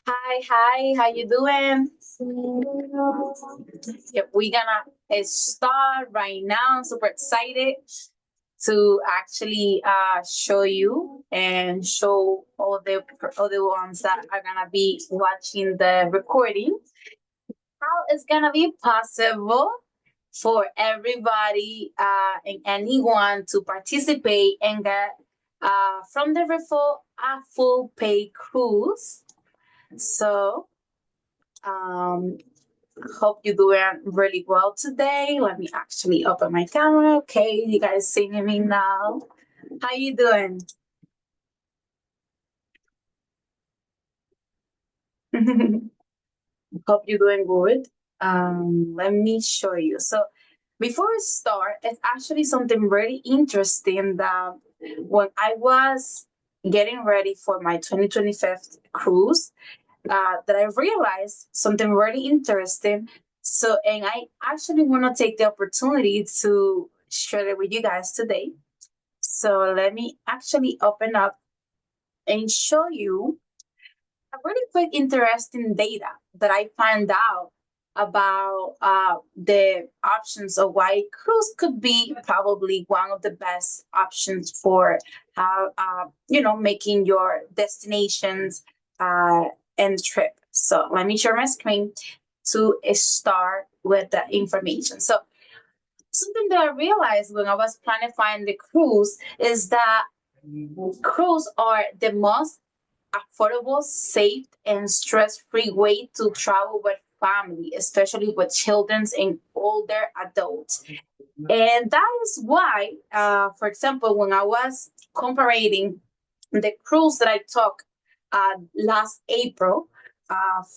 Hi, how you doing? Yep, we're gonna start right now. I'm super excited to actually show you and show all the ones that are gonna be watching the recording how it's gonna be possible for everybody and anyone to participate and get from the referral a full pay cruise. So um, hope you're doing really well today. Let me actually open my camera. Okay, you guys seeing me now. How you doing? Hope you're doing good. Let me show you. So before we start, it's actually something really interesting that when I was getting ready for my 2025 cruise, that I realized something really interesting. So, and I actually want to take the opportunity to share it with you guys today. So, let me actually open up and show you a really quick, interesting data that I found out about the options of why cruise could be probably one of the best options for how making your destinations uh, and trip. So let me share my screen to start with the information. So something that I realized when I was planning the cruise is that cruise are the most affordable, safe, and stress-free way to travel with family, especially with children and older adults. And that is why, for example, when I was comparing the cruise that I took last April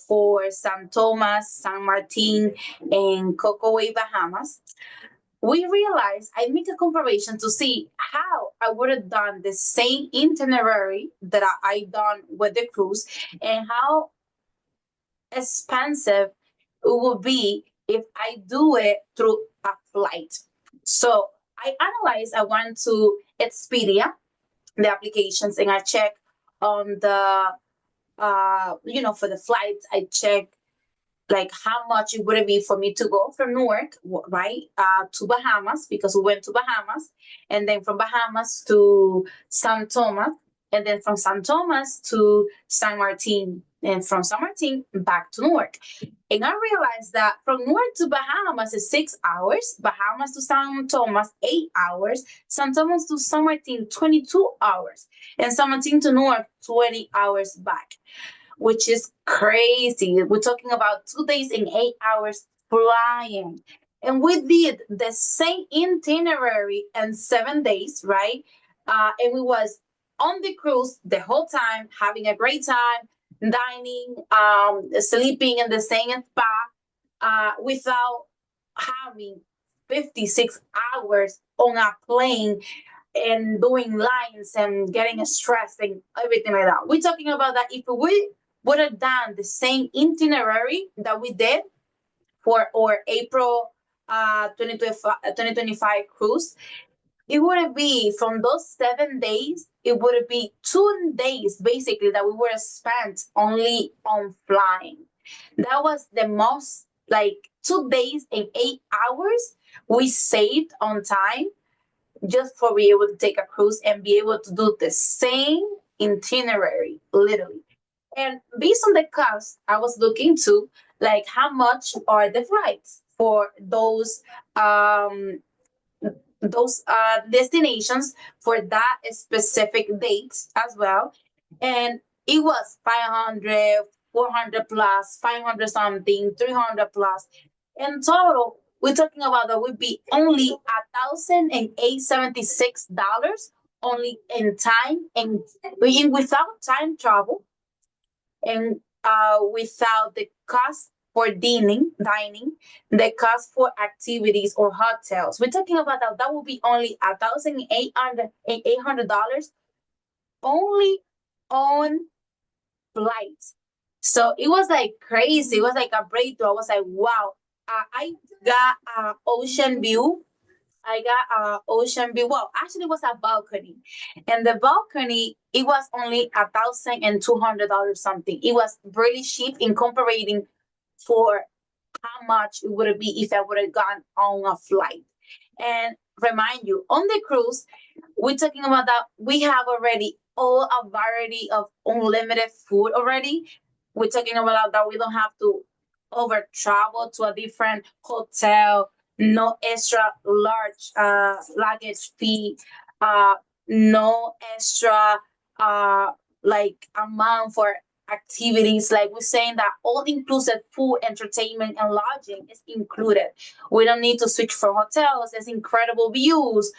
for San Thomas, San Martin, and Cocoway, Bahamas, we realized I make a comparison to see how I would have done the same itinerary that I done with the cruise and how expensive it would be if I do it through a flight. So I went to Expedia, the applications, and I check on the for the flights, I check like how much it would be for me to go from Newark, right, to Bahamas because we went to Bahamas, and then from Bahamas to San Thomas, and then from San Thomas to San Martin, and from San Martin back to Newark. And I realized that from Newark to Bahamas is 6 hours, Bahamas to San Thomas 8 hours, San Thomas to San Martin 22 hours, and San Martin to Newark 20 hours back, which is crazy. We're talking about 2 days and 8 hours flying. And we did the same itinerary in 7 days, right? And we was on the cruise the whole time, having a great time, dining, sleeping in the same spa, without having 56 hours on a plane and doing lines and getting stressed and everything like that. We're talking about that if we would have done the same itinerary that we did for our April 2025 cruise, it would be from those 7 days, it would be 2 days basically that we would have spent only on flying. That was the most, like, 2 days and 8 hours we saved on time just for be able to take a cruise and be able to do the same itinerary, literally. And based on the cost, I was looking to like how much are the flights for those destinations for that specific dates as well. And it was 500, 400 plus, 500 something, 300 plus. In total, we're talking about that would be only $1,876 only in time and without time travel and without the cost for dining, the cost for activities or hotels. We're talking about that will be only $1,800 only on flights. So it was like crazy. It was like a breakthrough. I was like, wow. I got ocean view I got a ocean view. Well, actually, it was a balcony, and the balcony it was only $1,200 something. It was really cheap in comparing for how much it would be if I would have gone on a flight. And remind you, on the cruise, we're talking about that we have already all a variety of unlimited food already. We're talking about that we don't have to over travel to a different hotel, no extra large luggage fee, uh, no extra uh, like amount for activities. Like we're saying that all inclusive food, entertainment, and lodging is included. We don't need to switch for hotels. There's incredible views.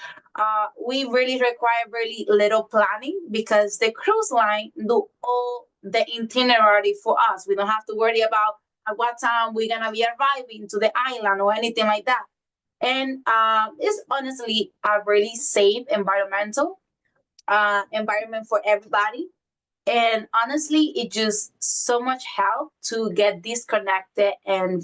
We really require really little planning because the cruise line do all the itinerary for us. We don't have to worry about at what time we're gonna be arriving to the island or anything like that. And it's honestly a really safe environment for everybody. And honestly, it just so much help to get disconnected and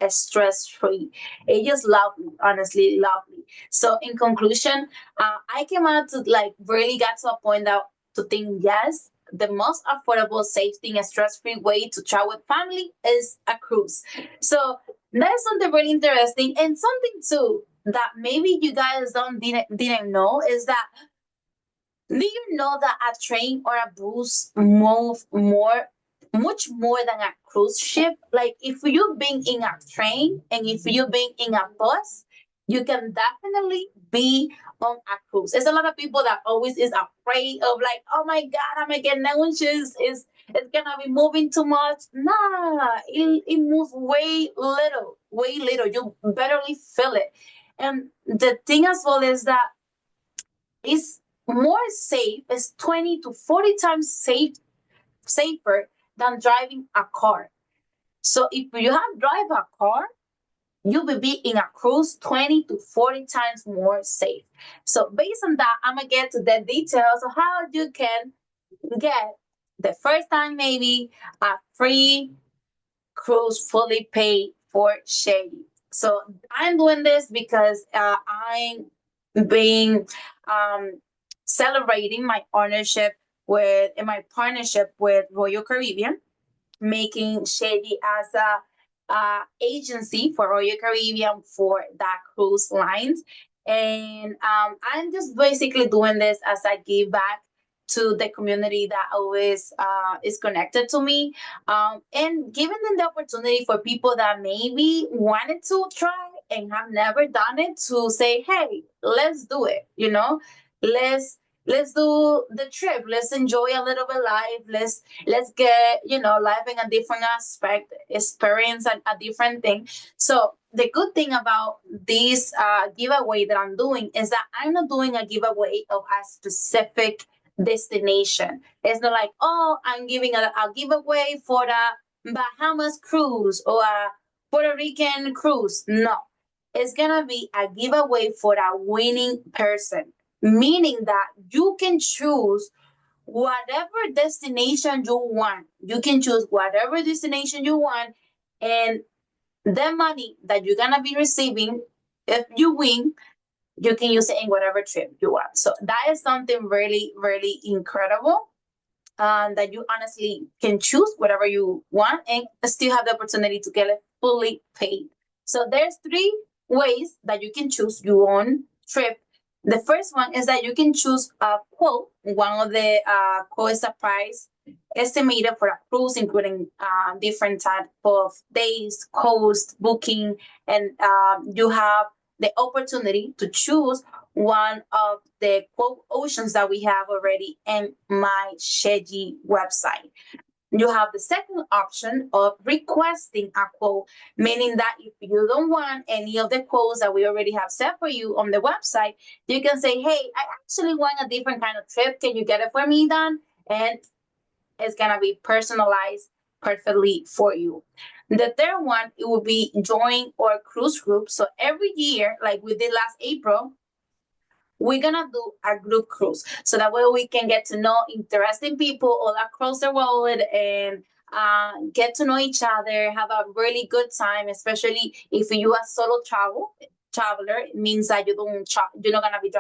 stress free. It just lovely, honestly, lovely. So in conclusion, I came out to like really got to a point that to think yes, the most affordable, safety, and stress free way to travel with family is a cruise. So that's something really interesting and something too that maybe you guys didn't know is that do you know that a train or a bus move much more than a cruise ship? Like if you've been in a train and if you've been in a bus, you can definitely be on a cruise. There's a lot of people that always is afraid of like, oh my God, I'm gonna get nauseous. It's gonna be moving too much. Nah, it moves way little. You barely feel it. And the thing as well is that is more safe, is 20 to 40 times safer than driving a car. So if you have drive a car, you will be in a cruise 20 to 40 times more safe. So based on that, I'm gonna get to the details of how you can get the first time maybe a free cruise fully paid for Sheyyii. So I'm doing this because I'm being um, celebrating my ownership with in my partnership with Royal Caribbean, making Sheyyii as a agency for Royal Caribbean for that cruise lines. And I'm just basically doing this as I give back to the community that always is connected to me, and giving them the opportunity for people that maybe wanted to try and have never done it to say, hey, let's do it. Let's let's do the trip. Let's enjoy a little bit life. Let's get life in a different aspect, experience a different thing. So the good thing about this giveaway that I'm doing is that I'm not doing a giveaway of a specific destination. It's not like, oh, I'm giving a giveaway for the Bahamas cruise or a Puerto Rican cruise. No, it's gonna be a giveaway for a winning person, meaning that you can choose whatever destination you want. You can choose whatever destination you want, and the money that you're gonna be receiving, if you win, you can use it in whatever trip you want. So that is something really, really incredible. That you honestly can choose whatever you want and still have the opportunity to get it fully paid. So there's three ways that you can choose your own trip. The first one is that you can choose a quote. One of the quote is a price estimated for a cruise, including different type of days, cost, booking, and you have the opportunity to choose one of the quote oceans that we have already in my Sheyyii website. You have the second option of requesting a quote, meaning that if you don't want any of the quotes that we already have set for you on the website, you can say, hey, I actually want a different kind of trip. Can you get it for me then? And it's going to be personalized perfectly for you. The third one, it will be join our cruise group. So every year, like we did last April, we're gonna do a group cruise so that way we can get to know interesting people all across the world and get to know each other, have a really good time, especially if you are solo travel. traveler. It means that you're not gonna be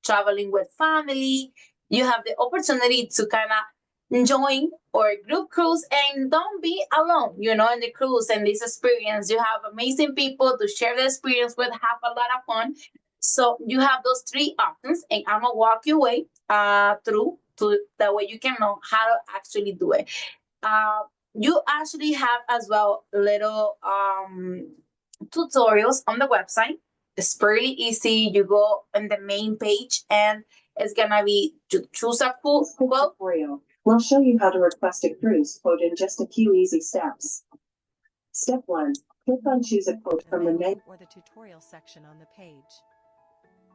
traveling with family. You have the opportunity to kind of join or group cruise and don't be alone, in the cruise and this experience. You have amazing people to share the experience with, have a lot of fun. So you have those three options, and I'm gonna walk you way through to the way you can know how to actually do it. Uh, you actually have as well little tutorials on the website. It's pretty easy. You go on the main page and it's gonna be to choose a quote. Tutorial. We'll show you how to request a cruise quote in just a few easy steps. Step 1. Click on choose a quote from the menu or the tutorial section on the page.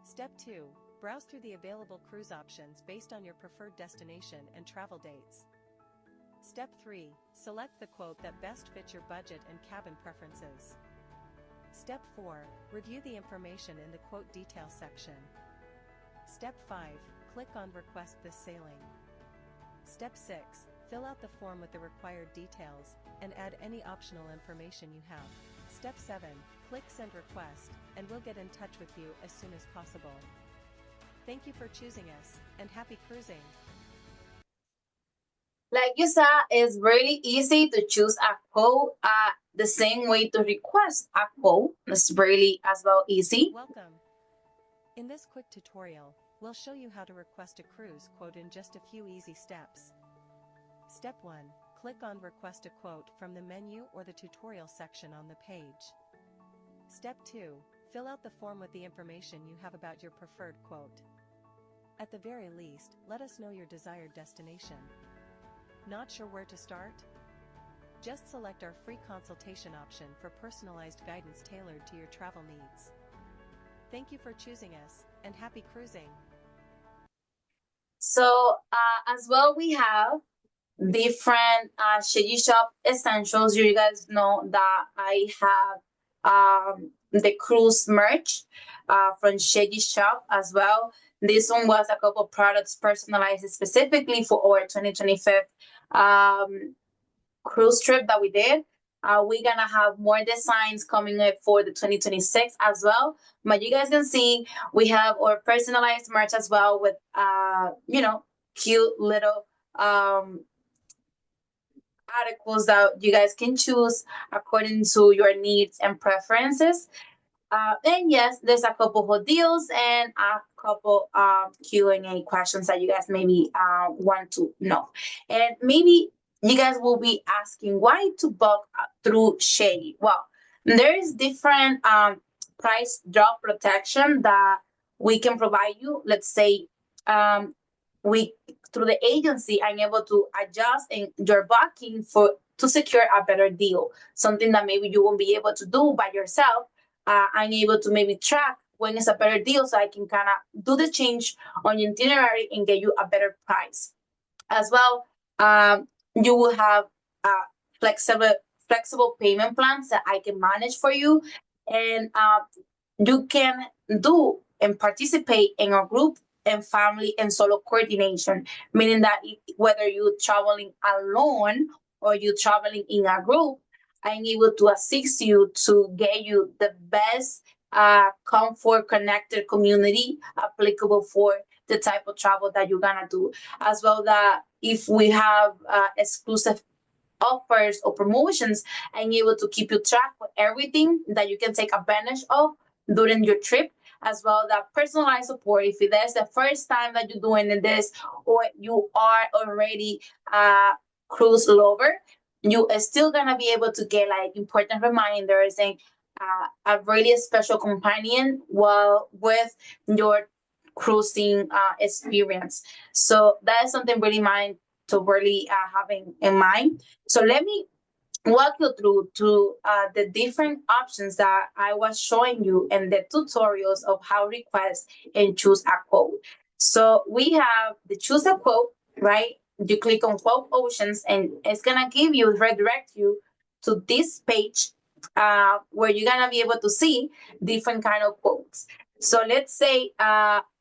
Step 2. Browse through the available cruise options based on your preferred destination and travel dates. Step 3. Select the quote that best fits your budget and cabin preferences. Step 4. Review the information in the quote detail section. Step 5. Click on Request this sailing. Step 6. Fill out the form with the required details and add any optional information you have. Step 7. Click Send Request, and we'll get in touch with you as soon as possible. Thank you for choosing us, and happy cruising! Like you said, it's really easy to choose a quote. The same way to request a quote. It's really as well easy. Welcome! In this quick tutorial, we'll show you how to request a cruise quote in just a few easy steps. Step 1. Click on Request a quote from the menu or the tutorial section on the page. Step 2. Fill out the form with the information you have about your preferred quote. At the very least, let us know your desired destination. Not sure where to start? Just select our free consultation option for personalized guidance tailored to your travel needs. Thank you for choosing us, and happy cruising! So as well, we have different Sheyyii shop essentials. You guys know that I have the cruise merch from Sheyyii shop as well. This one was a couple products personalized specifically for our 2025 cruise trip that we did. We're gonna have more designs coming up for the 2026 as well. But you guys can see we have our personalized merch as well with cute little articles that you guys can choose according to your needs and preferences. And yes, there's a couple of deals and a couple Q&A questions that you guys maybe want to know. And maybe you guys will be asking why to book through Sheyyii. Well, there is different price drop protection that we can provide you. Let's say we through the agency, I'm able to adjust in your booking to secure a better deal. Something that maybe you won't be able to do by yourself. I'm able to maybe track when it's a better deal, so I can kind of do the change on your itinerary and get you a better price. As well, you will have flexible payment plans that I can manage for you, and you can do and participate in a group and family and solo coordination, meaning that whether you're traveling alone or you're traveling in a group, I'm able to assist you to get you the best comfort connected community applicable for the type of travel that you're gonna do. As well, that if we have exclusive offers or promotions, I'm able to keep you track of everything that you can take advantage of during your trip. As well, that personalized support if that's the first time that you're doing this, or you are already a cruise lover, you are still gonna be able to get like important reminders and a really special companion while with your cruising experience. So that is something really mind to really having in mind. So let me walk you through to the different options that I was showing you in the tutorials of how to request and choose a quote. So we have the choose a quote, right? You click on quote options and it's gonna redirect you to this page where you're gonna be able to see different kind of quotes. So let's say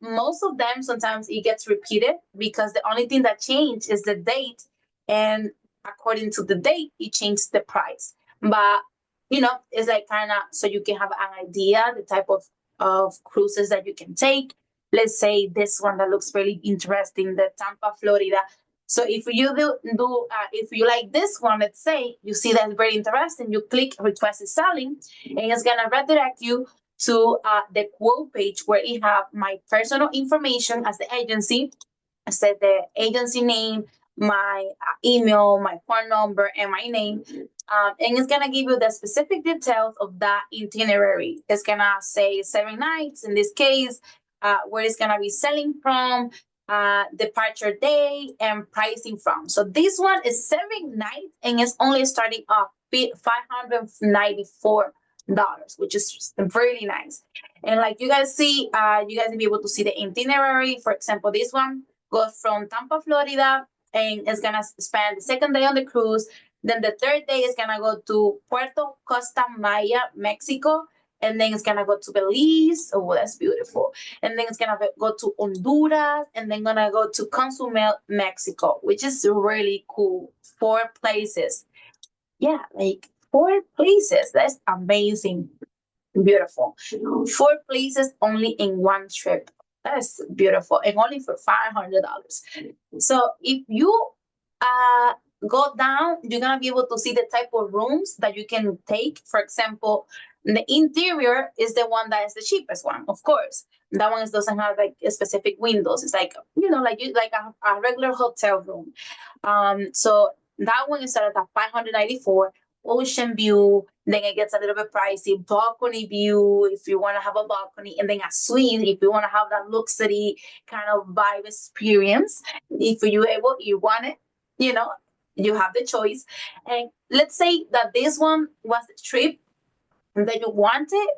most of them sometimes it gets repeated because the only thing that changed is the date, and according to the date, it changes the price. But it's like kind of so you can have an idea the type of cruises that you can take. Let's say this one that looks really interesting, the Tampa, Florida. So if you if you like this one, let's say you see that's very interesting, you click request selling, and it's gonna redirect you to the quote page where it have my personal information as the agency. I said the agency name, my email, my phone number, and my name. And it's gonna give you the specific details of that itinerary. It's gonna say 7 nights in this case, where it's gonna be selling from, departure day, and pricing from. So this one is 7 nights, and it's only starting off $594, which is really nice. And like you guys see, you guys will be able to see the itinerary. For example, this one goes from Tampa, Florida, and it's gonna spend the second day on the cruise. Then the third day is gonna go to Puerto Costa Maya, Mexico, and then it's gonna go to Belize. Oh, that's beautiful. And then it's gonna go to Honduras, and then gonna go to Cozumel, Mexico, which is really cool. 4 places. Yeah, like 4 places. That's amazing. Beautiful. 4 places only in one trip. That's beautiful. And only for $500. So if you uh go down, you're gonna be able to see the type of rooms that you can take. For example, the interior is the one that is the cheapest one, of course. That one doesn't have like specific windows. It's like like a regular hotel room. So that one is started at 594. Ocean view, then it gets a little bit pricey. Balcony view, if you want to have a balcony, and then a suite, if you want to have that luxury kind of vibe experience. If you want it, you know, you have the choice. And let's say that this one was the trip that you wanted,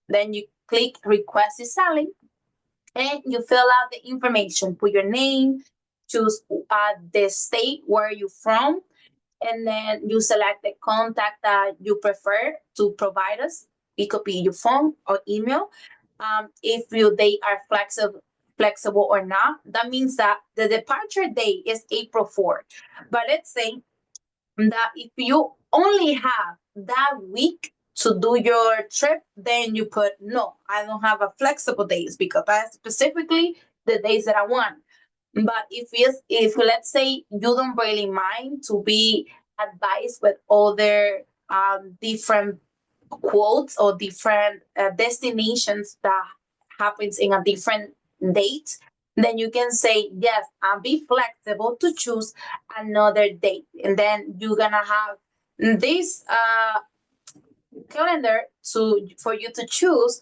then you click request is selling, and you fill out the information, put your name, choose the state where you're from, and then you select the contact that you prefer to provide us. It could be your phone or email. If they are flexible or not, that means that the departure date is April 4th. But let's say that if you only have that week to do your trip, then you put no, I don't have a flexible days because that's specifically the days that I want. But if let's say you don't really mind to be advised with other different quotes or different destinations that happens in a different date, then you can say yes and be flexible to choose another date, and then you're gonna have this calendar for you to choose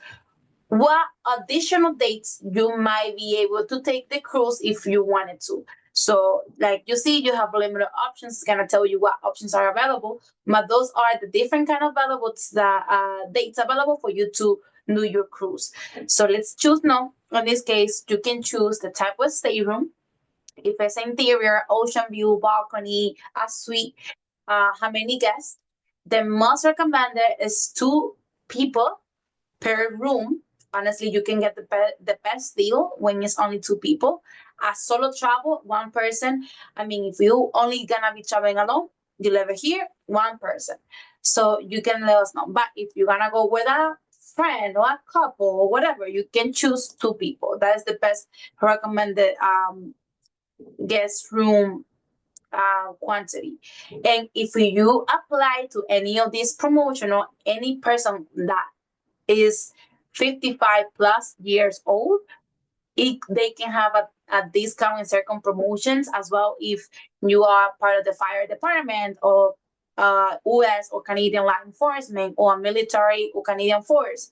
what additional dates you might be able to take the cruise if you wanted to. So, like you see, you have limited options. It's gonna tell you what options are available, but those are the different kind of available dates available for you to do your cruise. So let's choose no. In this case, you can choose the type of stateroom. If it's interior, ocean view, balcony, a suite, how many guests. The most recommended is 2 people per room. Honestly, you can get the best deal when it's only 2 people. A solo travel, 1 person. I mean, if you only gonna be traveling alone, you live here, 1 person. So you can let us know. But if you're gonna go with a friend or a couple or whatever, you can choose 2 people. That is the best recommended guest room quantity. And if you apply to any of these promotion or any person that is 55 plus years old, they can have a discount in certain promotions as well if you are part of the fire department or US or Canadian law enforcement or military or Canadian force.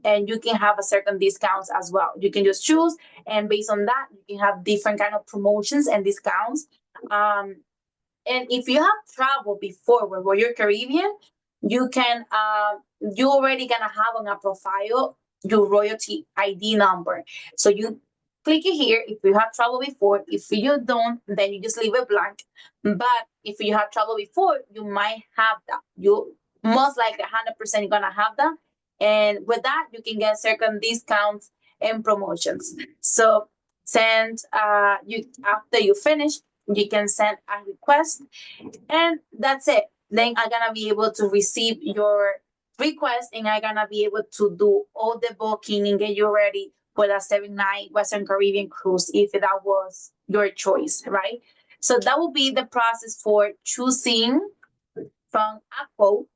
And you can have a certain discounts as well. You can just choose, and based on that, you can have different kind of promotions and discounts. And if you have traveled before with Royal Caribbean, you can you already gonna have on a profile your royalty ID number. So you click it here if you have traveled before. If you don't, then you just leave it blank. But if you have traveled before, you might have that. You most likely 100% you're gonna have that. And with that, you can get certain discounts and promotions. So send you after you finish, you can send a request, and that's it. Then I'm gonna be able to receive your request, and I'm gonna be able to do all the booking and get you ready for the 7 night Western Caribbean cruise if that was your choice, right? So that will be the process for choosing from a quote.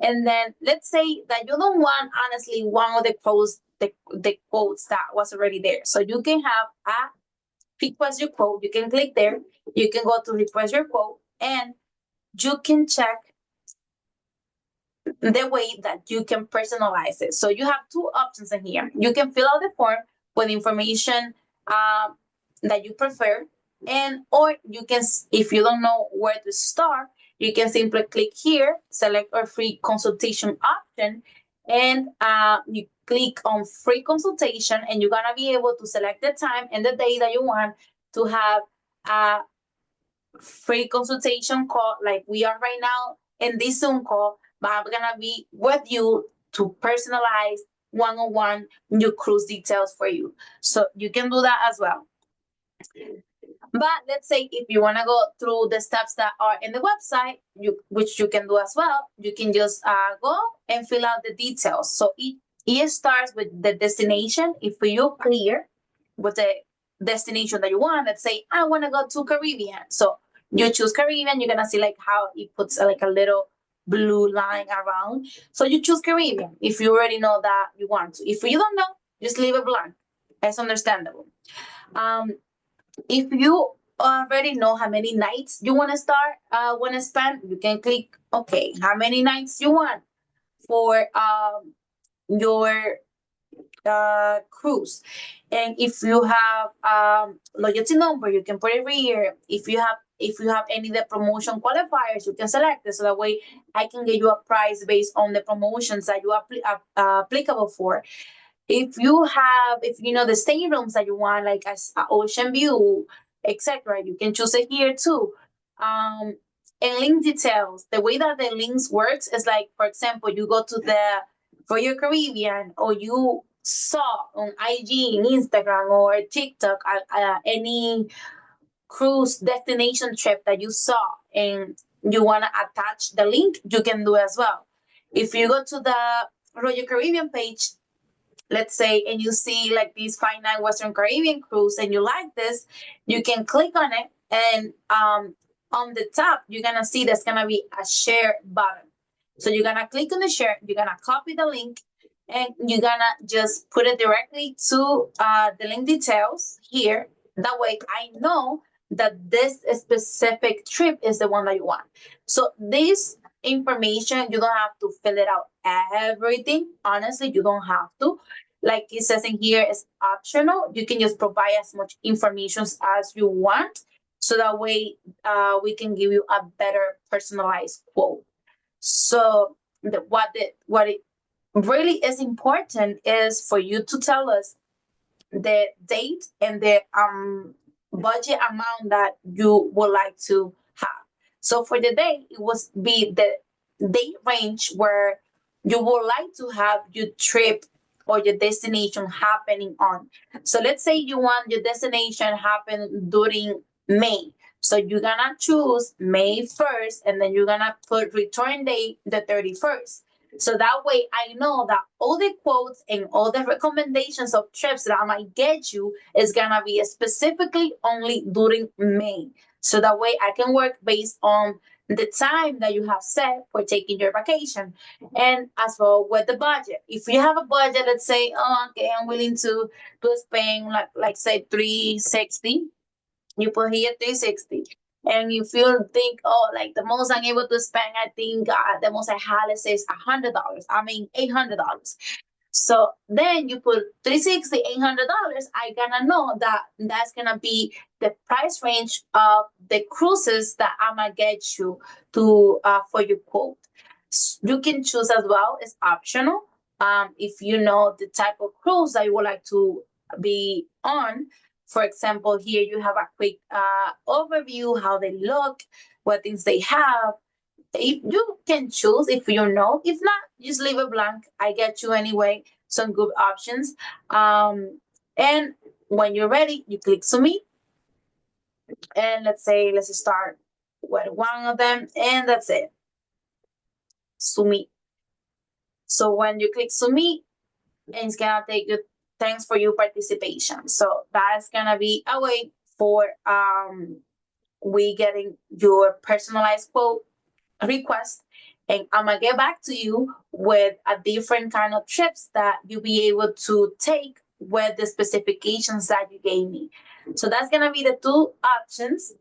And then let's say that you don't want honestly one of the quotes, the quotes that was already there. So you can have a request your quote. You can click there. You can go to request your quote, and you can check the way that you can personalize it. So you have two options in here. You can fill out the form with information that you prefer, and or you can, if you don't know where to start, you can simply click here, select a free consultation option, and you click on free consultation, and you're gonna be able to select the time and the day that you want to have a free consultation call like we are right now in this Zoom call, but I'm gonna be with you to personalize one-on-one new cruise details for you. So you can do that as well. But let's say if you want to go through the steps that are in the website, which you can do as well, you can just go and fill out the details. So it starts with the destination. If you're clear with the destination that you want, let's say I want to go to Caribbean. So you choose Caribbean, you're gonna see like how it puts like a little blue line around. So you choose Caribbean if you already know that you want to. If you don't know, just leave it blank. It's understandable. If you already know how many nights you want to spend, you can click okay, how many nights you want for your cruise. And if you have loyalty number, you can put it right here. If you have any of the promotion qualifiers, you can select it, so that way I can get you a price based on the promotions that you are applicable for. If you know the staterooms that you want, like as ocean view, etc., you can choose it here too. And link details. The way that the links works is like, for example, you go to the Royal Caribbean, or you saw on IG, Instagram, or TikTok any cruise destination trip that you saw, and you want to attach the link, you can do as well. If you go to the Royal Caribbean page, let's say, and you see like these 5 night Western Caribbean cruise, and you like this, you can click on it, and on the top you're gonna see there's gonna be a share button. So you're gonna click on the share, you're gonna copy the link, and you're gonna just put it directly to the link details here. That way I know that this specific trip is the one that you want. So this information, you don't have to fill it out everything. Honestly, you don't have to. Like it says in here, it's optional. You can just provide as much information as you want, so that way we can give you a better personalized quote. So what it really is important is for you to tell us the date and the budget amount that you would like to have. So for the day, it would be the date range where you would like to have your trip or your destination happening on. So let's say you want your destination happen during May. So you're gonna choose May 1st, and then you're gonna put return date the 31st. So that way I know that all the quotes and all the recommendations of trips that I might get you is gonna be specifically only during May. So that way I can work based on the time that you have set for taking your vacation. And as well with the budget. If you have a budget, let's say, oh, okay, I'm willing to spend like say 360, you put here 360. And if you think, oh, like the most I'm able to spend, I think the most I had, let's say, is $100. I mean, $800. So then you put 360, $800. I gonna know that that's gonna be the price range of the cruises that I'm gonna get you to for your quote. You can choose as well; it's optional. If you know the type of cruise that you would like to be on. For example, here you have a quick overview how they look, what things they have. If you can choose, if you know. If not, just leave it blank. I get you anyway. Some good options. And when you're ready, you click submit. And let's start with one of them, and that's it. Submit. So when you click submit, it's gonna take you, thanks for your participation. So that's gonna be a way for we getting your personalized quote request, and I'm gonna get back to you with a different kind of trips that you'll be able to take with the specifications that you gave me. So that's gonna be the two options.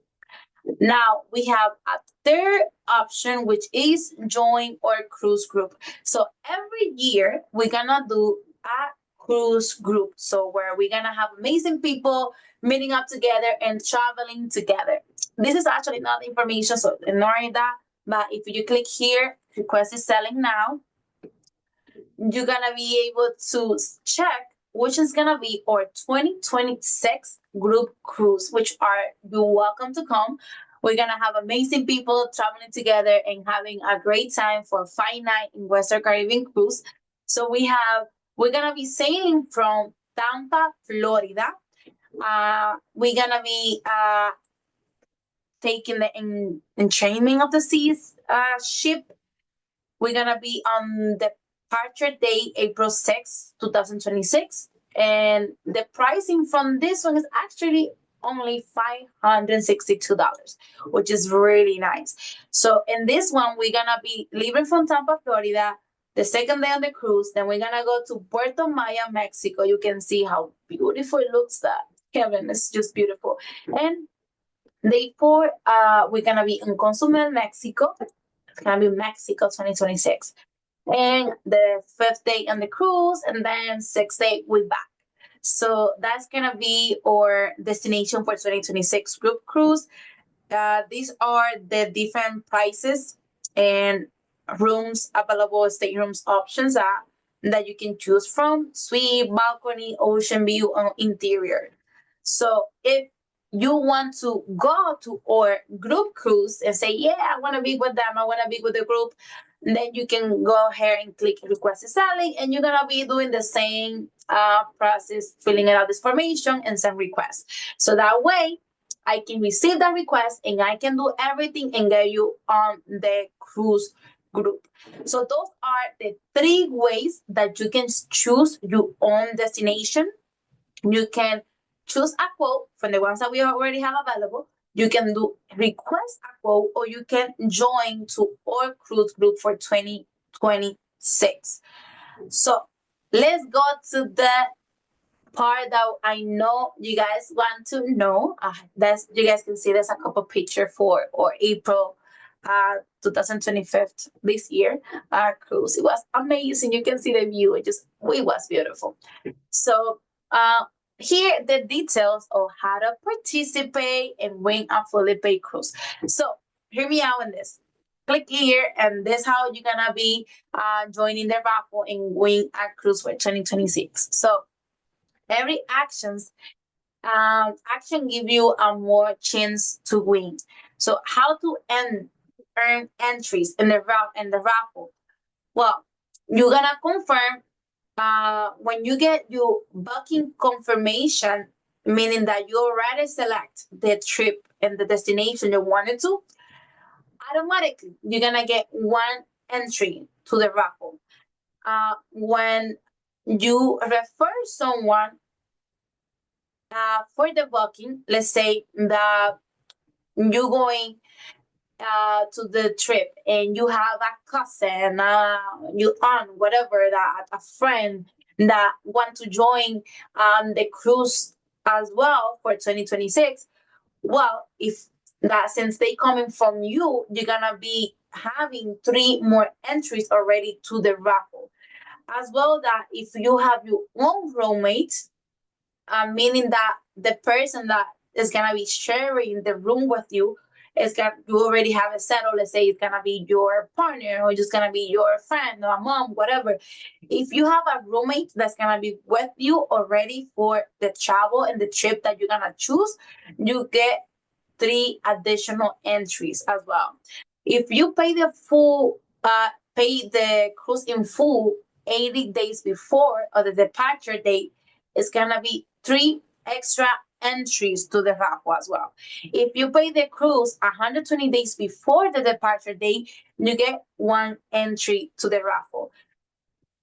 Now we have a third option, which is join or cruise group. So every year we're gonna do a cruise group. So where we're gonna have amazing people meeting up together and traveling together. This is actually not information, so ignoring that. But if you click here, request is selling now, you're gonna be able to check which is gonna be our 2026 group cruise, which are you're welcome to come. We're gonna have amazing people traveling together and having a great time for a 5 night in Western Caribbean cruise. So we're gonna be sailing from Tampa, Florida. We're gonna be taking the entrainment of the seas ship. We're gonna be on the departure date April 6th, 2026. And the pricing from this one is actually only $562, which is really nice. So in this one, we're gonna be leaving from Tampa, Florida, the second day on the cruise. Then we're gonna go to Puerto Maya, Mexico. You can see how beautiful it looks. That Kevin, it's just beautiful. And day four, we're gonna be in Cozumel, Mexico. It's gonna be Mexico 2026. And the fifth day on the cruise, and then sixth day we're back. So that's gonna be our destination for 2026 group cruise. These are the different prices and rooms available, staterooms options that you can choose from: suite, balcony, ocean view, or interior. So if you want to go to our group cruise and say, yeah, I want to be with them, I want to be with the group, then you can go ahead and click request selling, and you're gonna be doing the same process, filling out this formation and send request. So that way I can receive that request and I can do everything and get you on the cruise group. So those are the three ways that you can choose your own destination. You can choose a quote from the ones that we already have available. You can do request a quote, or you can join to our cruise group for 2026. So let's go to the part that I know you guys want to know. That's you guys can see there's a couple picture for or April 2025 this year. Our cruise, it was amazing. You can see the view. It was beautiful. So here the details of how to participate and win a fully paid cruise. So hear me out on this. Click here, and this how you're gonna be joining the raffle and win a cruise for 2026. So every action give you a more chance to win. So how to earn entries in the raffle? Well, you're gonna confirm when you get your booking confirmation, meaning that you already select the trip and the destination you wanted to. Automatically you're gonna get one entry to the raffle. When you refer someone for the booking, let's say that you're going to the trip and you have a cousin, your aunt, whatever, that a friend that want to join the cruise as well for 2026. Well, if that since they coming from you, you're gonna be having three more entries already to the raffle. As well, that if you have your own roommate, meaning that the person that is gonna be sharing the room with you is gonna you already have it settled. Let's say it's gonna be your partner or just gonna be your friend or a mom, whatever. If you have a roommate that's gonna be with you already for the travel and the trip that you're gonna choose, you get three additional entries as well. If you pay the cruise in full 80 days before or the departure date, it's gonna be three extra entries to the raffle as well. If you pay the cruise 120 days before the departure date, you get one entry to the raffle.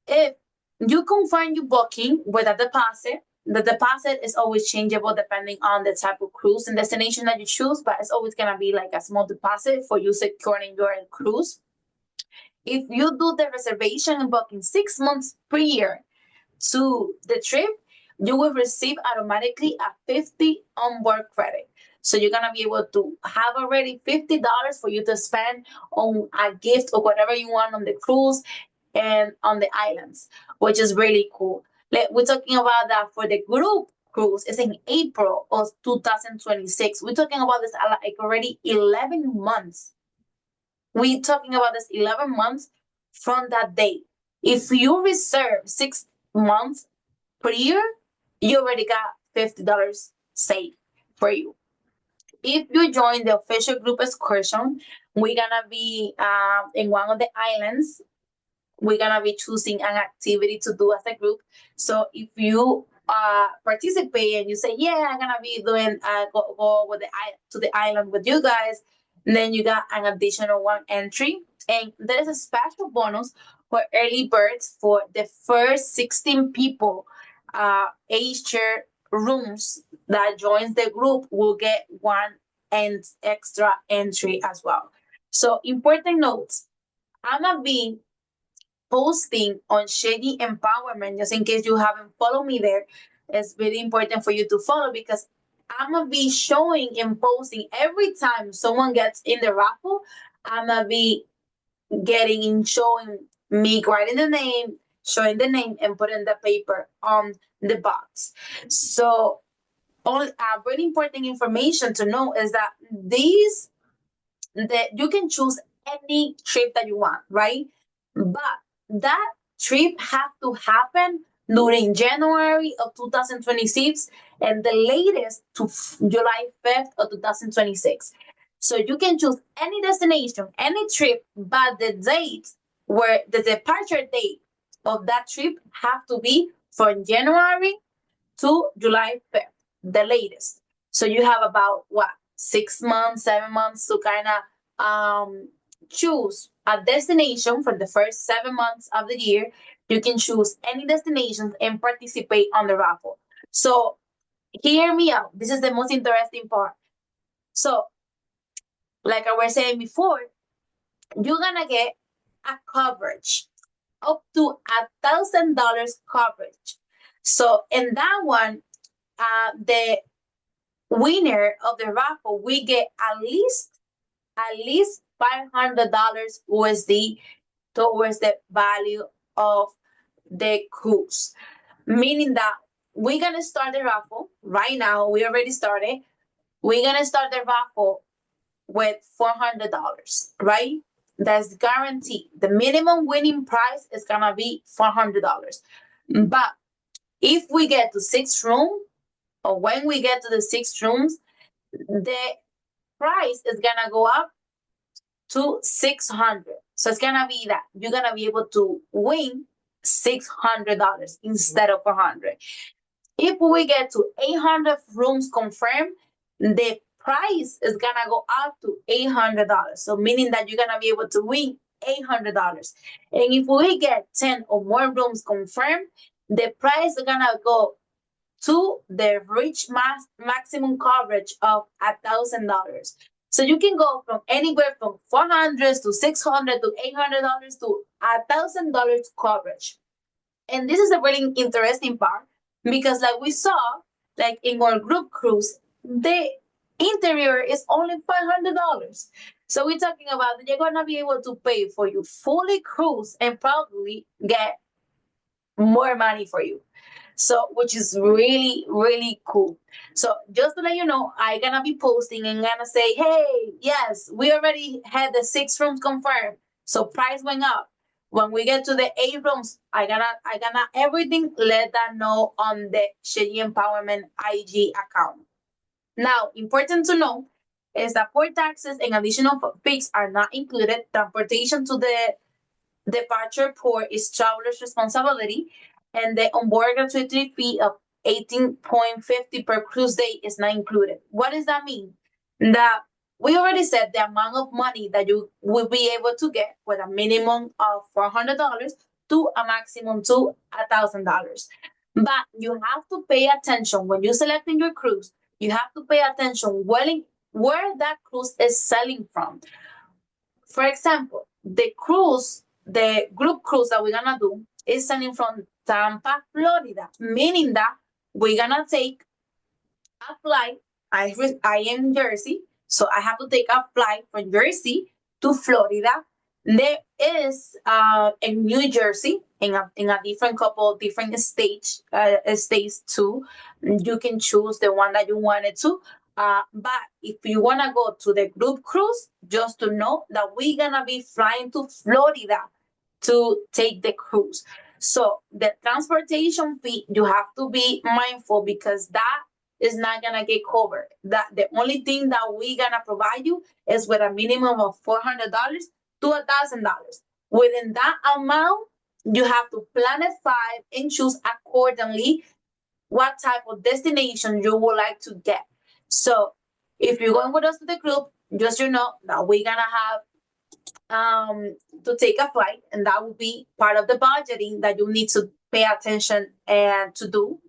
If you confirm your booking with a deposit, the deposit is always changeable depending on the type of cruise and destination that you choose, but it's always gonna be like a small deposit for you securing your cruise. If you do the reservation and booking 6 months prior to the trip, you will receive automatically a 50 onboard credit. So you're gonna be able to have already $50 for you to spend on a gift or whatever you want on the cruise and on the islands, which is really cool. Like, we're talking about that for the group cruise. It's in April of 2026. We're talking about this like already 11 months. We're talking about this 11 months from that date. If you reserve 6 months prior, you already got $50 saved for you. If you join the official group excursion, we're gonna be in one of the islands. We're gonna be choosing an activity to do as a group. So if you participate and you say, "Yeah, I'm gonna be doing go with to the island with you guys," then you got an additional one entry, and there is a special bonus for early birds for the first 16 people. Age share rooms that joins the group will get one and extra entry as well. So important notes. I'm gonna be posting on Sheyyii Empowerment, just in case you haven't followed me there. It's really important for you to follow because I'm gonna be showing and posting every time someone gets in the raffle. I'm gonna be getting and showing me writing the name, showing the name, and putting the paper on the box. So, all really important information to know is that you can choose any trip that you want, right? But that trip have to happen during January of 2026 and the latest to July 5th of 2026. So you can choose any destination, any trip, but the date where the departure date of that trip have to be from January to July 5th, the latest. So you have about what, 6 months, 7 months to kind of choose a destination for the first 7 months of the year. You can choose any destinations and participate on the raffle. So hear me out. This is the most interesting part. So, like I was saying before, you're gonna get a coverage up to $1,000 coverage. So in that one, the winner of the raffle, we get at least $500 USD towards the value of the cruise. Meaning that we're gonna start the raffle right now. We already started. We're gonna start the raffle with $400, right? That's guaranteed. The minimum winning price is gonna be $400. But if we get to 6 rooms, or when we get to the 6 rooms, the price is gonna go up to 600. So it's gonna be that you're gonna be able to win $600 instead of 400. If we get to 800 rooms confirmed, the price is gonna go up to $800. So meaning that you're gonna be able to win $800. And if we get 10 or more rooms confirmed, the price is gonna go to the reach maximum coverage of $1,000. So you can go from anywhere from 400 to 600 to $800 to $1,000 coverage. And this is a really interesting part because, like we saw, like in our group cruise, the interior is only $500. So we're talking about that you're gonna be able to pay for your fully cruise and probably get more money for you. So, which is really, really cool. So, just to let you know, I'm gonna be posting and gonna say, hey, yes, we already had the 6 rooms confirmed. So price went up. When we get to the 8 rooms, I gonna everything let that know on the Sheyyii Empowerment IG account. Now, important to know is that port taxes and additional fees are not included. Transportation to the departure port is traveler's responsibility, and the onboard gratuity fee of 18.50 per cruise day is not included. What does that mean? That we already said the amount of money that you will be able to get with a minimum of $400. to a maximum to $1,000. But you have to pay attention when you're selecting your cruise. You have to pay attention where that cruise is sailing from. For example, the group cruise that we're gonna do is sailing from Tampa, Florida, meaning that we're gonna take a flight. I am in Jersey, so I have to take a flight from Jersey to Florida. There is in New Jersey, in a different couple different states too. You can choose the one that you wanted to. But if you wanna go to the group cruise, just to know that we're gonna be flying to Florida to take the cruise. So the transportation fee, you have to be mindful because that is not gonna get covered. That the only thing that we gonna provide you is with a minimum of $400 to $1,000. Within that amount, you have to planify and choose accordingly what type of destination you would like to get. So if you're going with us to the group, just that we're gonna have to take a flight, and that will be part of the budgeting that you need to pay attention and to do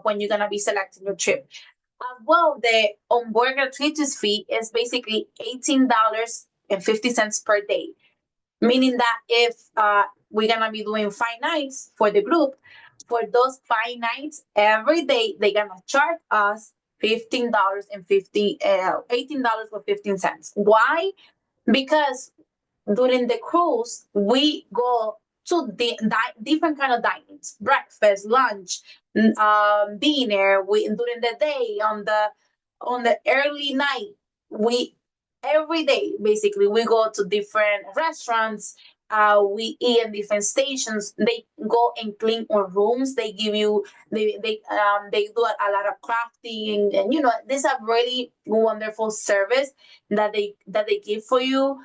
when you're gonna be selecting your trip. As well, the onboard gratuitous fee is basically $18.50 per day, meaning that if we're gonna be doing 5 nights for the group, for those 5 nights every day, they're gonna charge us $18.15. Why? Because during the cruise, we go to different kind of dinings, breakfast, lunch, dinner. During the day, on the early night, we every day basically we go to different restaurants. We eat in different stations. They go and clean our rooms. They give you they do a lot of crafting, and this is a really wonderful service that they give for you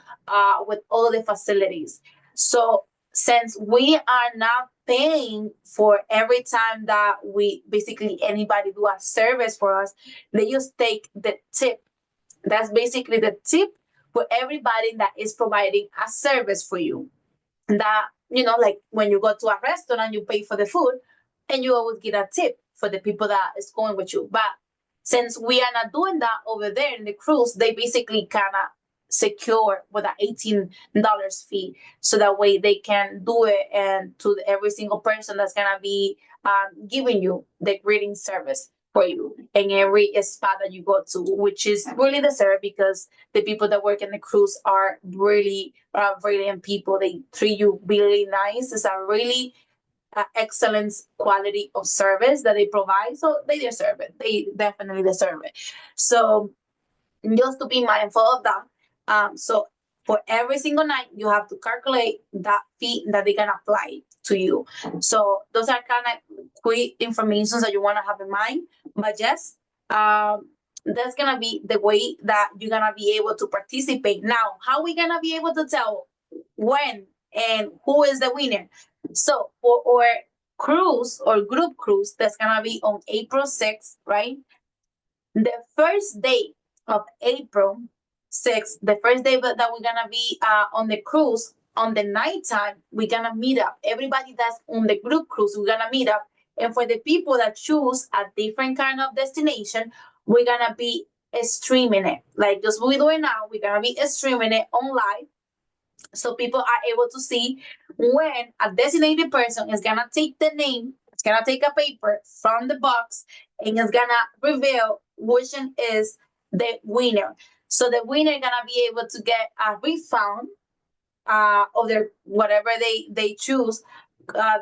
with all the facilities. So since we are not paying for every time that we basically anybody do a service for us, they just take the tip. That's basically the tip for everybody that is providing a service for you. That, like when you go to a restaurant, you pay for the food and you always get a tip for the people that is going with you. But since we are not doing that over there in the cruise, they basically kind of secure with an $18 fee, so that way they can do it and to every single person that's gonna be giving you the greeting service for you in every spot that you go to, which is really deserved because the people that work in the cruise are really brilliant people. They treat you really nice. It's a really excellent quality of service that they provide, so they deserve it. They definitely deserve it. So just to be mindful of that. So for every single night, you have to calculate that fee that they're gonna apply to you. So those are kind of quick information that you want to have in mind. But yes, that's gonna be the way that you're gonna be able to participate. Now, how we gonna be able to tell when and who is the winner? So for our cruise or group cruise, that's gonna be on April 6th, right? The first day of April 6th, the first day that we're gonna be on the cruise, on the nighttime, we're gonna meet up. Everybody that's on the group cruise, we're gonna meet up. And for the people that choose a different kind of destination, we're gonna be streaming it. Like just what we're doing now, we're gonna be streaming it on live, so people are able to see when a designated person is gonna take the name, it's gonna take a paper from the box, and it's gonna reveal which one is the winner. So the winner gonna be able to get a refund of their whatever they choose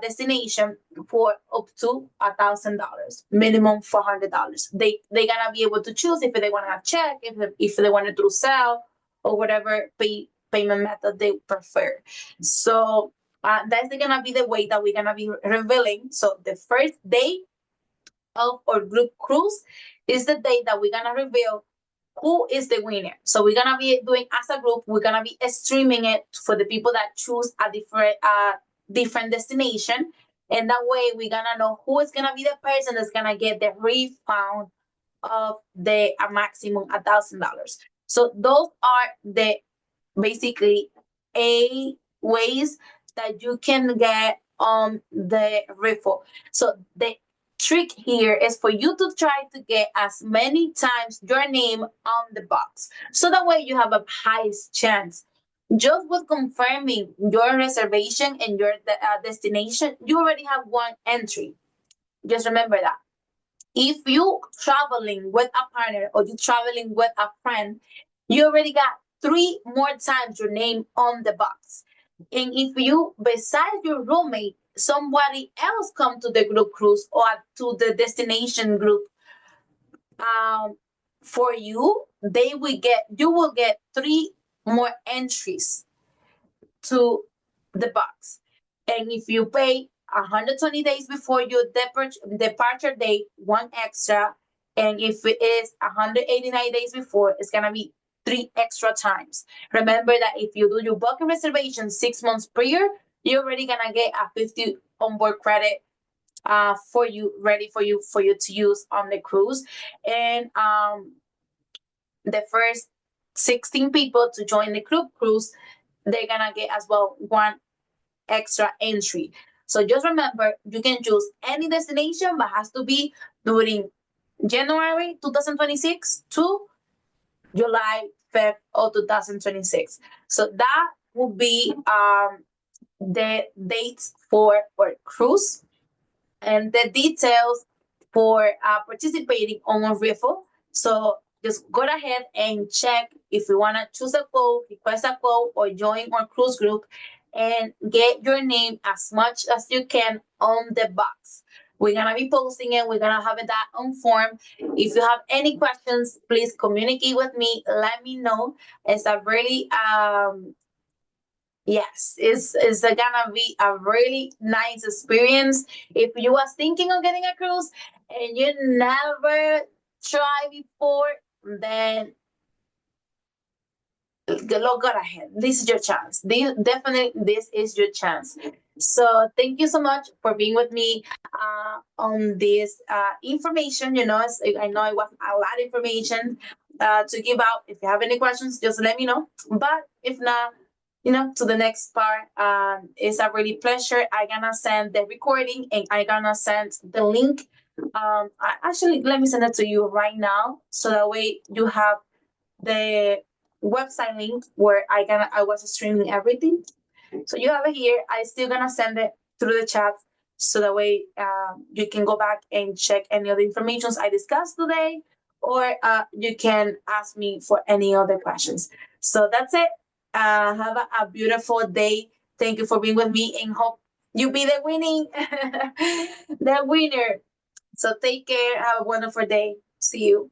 destination for up to $1,000, minimum $400. They gonna be able to choose if they want to check, if they want to do sell or whatever payment method they prefer. So that's gonna be the way that we're gonna be revealing. So the first day of our group cruise is the day that we're gonna reveal who is the winner. So we're gonna be doing as a group, we're gonna be streaming it for the people that choose a different destination. And that way we're gonna know who is gonna be the person that's gonna get the refund of the maximum $1,000. So those are the basically ways that you can get on the referral. So the trick here is for you to try to get as many times your name on the box. So that way you have a highest chance. Just with confirming your reservation and your destination, you already have one entry. Just remember that. If you traveling with a partner or you traveling with a friend, you already got three more times your name on the box. And if you, besides your roommate, somebody else come to the group cruise or to the destination group, um, for you, you will get three more entries to the box. And if you pay 120 days before your departure date, one extra. And if it is 189 days before, it's going to be three extra times. Remember that if you do your booking reservation 6 months prior, you're already going to get a 50 onboard credit for you, ready for you to use on the cruise. And the first 16 people to join the group cruise, they're gonna get as well one extra entry. So just remember, you can choose any destination, but has to be during January 2026 to July 5th of 2026. So that will be the dates for our cruise and the details for participating on a raffle. So just go ahead and check if you want to choose a quote, request a quote, or join our cruise group and get your name as much as you can on the box. We're gonna be posting it. We're gonna have that on form. If you have any questions, please communicate with me. Let me know. It's a really yes, it's gonna be a really nice experience. If you was thinking of getting a cruise and you never tried before, then go ahead. This is your chance. Definitely, this is your chance. So thank you so much for being with me on this information. I know it was a lot of information to give out. If you have any questions, just let me know. But if not, to the next part, it's a really pleasure. I gonna send the recording and I gonna send the link. Let me send it to you right now, so that way you have the website link where I was streaming everything. So you have it here. I still gonna send it through the chat, so that way you can go back and check any of the information I discussed today, or you can ask me for any other questions. So that's it. Have a beautiful day. Thank you for being with me, and hope you be the winning, the winner. So take care. Have a wonderful day. See you.